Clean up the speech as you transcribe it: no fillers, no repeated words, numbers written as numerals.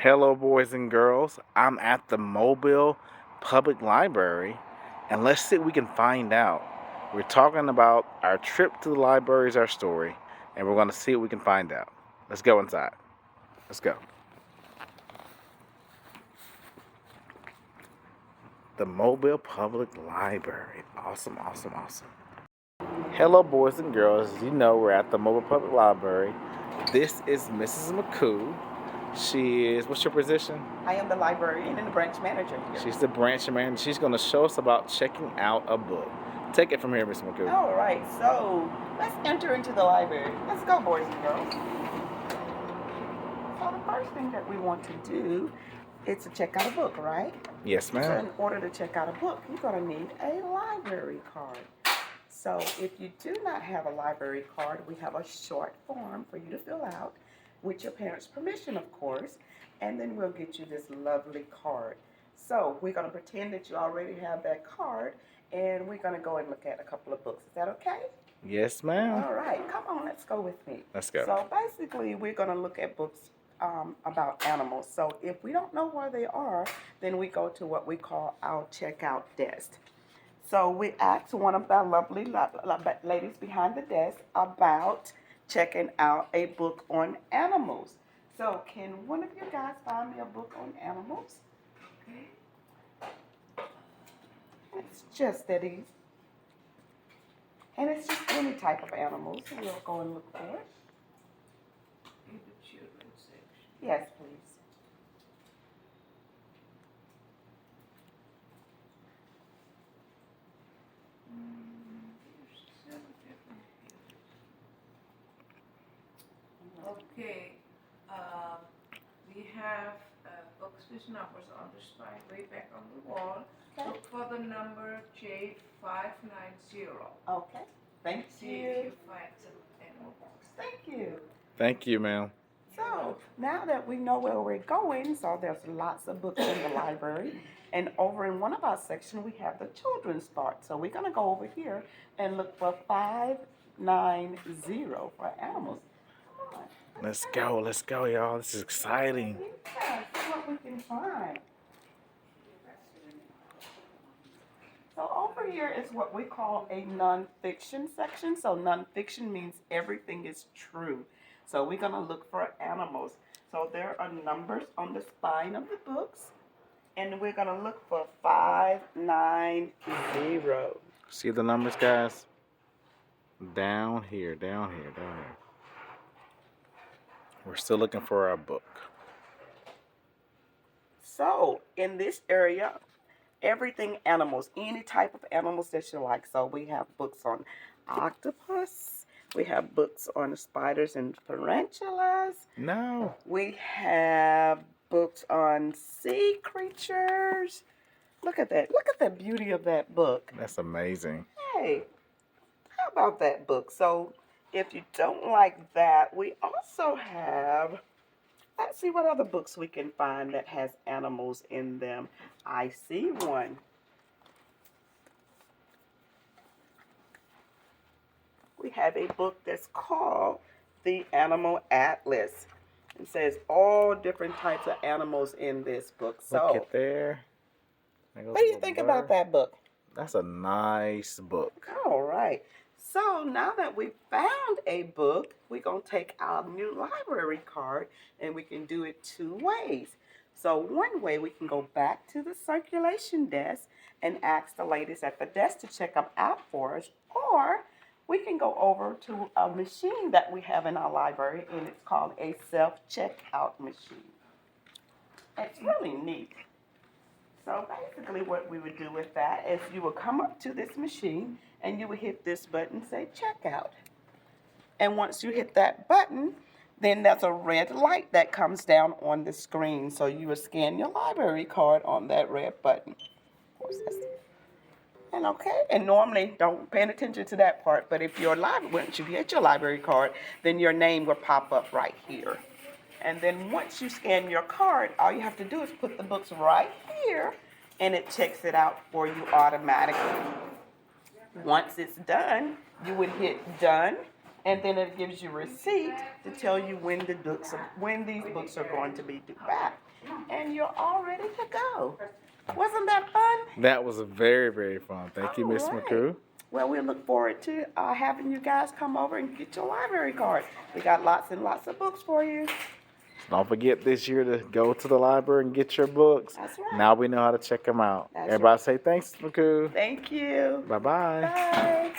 Hello, boys and girls. I'm at the Mobile Public Library, and let's see what we can find out. We're talking about our trip to the library is our story, and we're going to see what we can find out. Let's go inside. Let's go. The Mobile Public Library. Awesome, awesome, awesome. Hello, boys and girls. As you know, we're at the Mobile Public Library. This is Mrs. McCoo. She is, what's your position? I am the librarian and the branch manager here. She's the branch manager. She's going to show us about checking out a book. Take it from here, Miss McCoo. All right, so let's enter into the library. Let's go, boys and girls. So the first thing that we want to do is to check out a book, right? Yes, So ma'am. in order to check out a book, you're going to need a library card. So if you do not have a library card, we have a short form for you to fill out with your parents' permission, of course, and then we'll get you this lovely card. So we're going to pretend that you already have that card, and we're going to go and look at a couple of books. Is that okay? Yes, ma'am. All right, come on, let's go with me. Let's go. So basically, we're going to look at books about animals. So if we don't know where they are, then we go to what we call our checkout desk. So we asked one of the lovely ladies behind the desk about checking out a book on animals. So can one of you guys find me a book on animals? Okay. It's just that easy. And it's just any type of animals. So we'll go and look for it. In the children's section. Yes, please. There's 7 different fields. Okay, we have books with numbers on the spine, way back on the wall. Okay. Look for the number J590. Okay. Thank See if you. you find some animal books. Thank you. Thank you, ma'am. So now that we know where we're going, so there's lots of books in the library. And over in one of our sections, we have the children's part. So we're going to go over here and look for 590 for animals. Come on. Let's go, y'all. This is exciting. Yeah, see what we can find. So over here is what we call a nonfiction section. So nonfiction means everything is true. So we're going to look for animals. So there are numbers on the spine of the books. And we're going to look for 590. See the numbers, guys? Down here, down here, down here. We're still looking for our book. So in this area, everything animals, any type of animals that you like. So we have books on octopus. We have books on spiders and tarantulas. No. We have books on sea creatures. Look at that. Look at the beauty of that book. That's amazing. Hey, how about that book? So if you don't like that, we also have, let's see what other books we can find that has animals in them. I see one. We have a book that's called The Animal Atlas. It says all different types of animals in this book. Look So, at there. what do you think about that book? That's a nice book. All right. So now that we found a book, we're going to take our new library card and we can do it 2 ways. So one way, we can go back to the circulation desk and ask the ladies at the desk to check them out for us, or we can go over to a machine that we have in our library, and it's called a self-checkout machine. It's really neat. So basically what we would do with that is you would come up to this machine and you would hit this button, say checkout. And once you hit that button, then there's a red light that comes down on the screen. So you would scan your library card on that red button. Of course, that's it. And okay, and normally don't pay attention to that part, but if your once you get your library card, then your name will pop up right here. And then once you scan your card, all you have to do is put the books right here, and it checks it out for you automatically. Once it's done, you would hit done, And then it gives you receipt to tell you when these books are going to be due back. And you're all ready to go. Wasn't that fun? That was very, very fun. Thank you, Miss All right. McCoo. Well, we look forward to having you guys come over and get your library card. We got lots and lots of books for you. Don't forget this year to go to the library and get your books. That's right. Now we know how to check them out. That's Everybody right. say thanks, McCoo. Thank you. Bye-bye. Bye.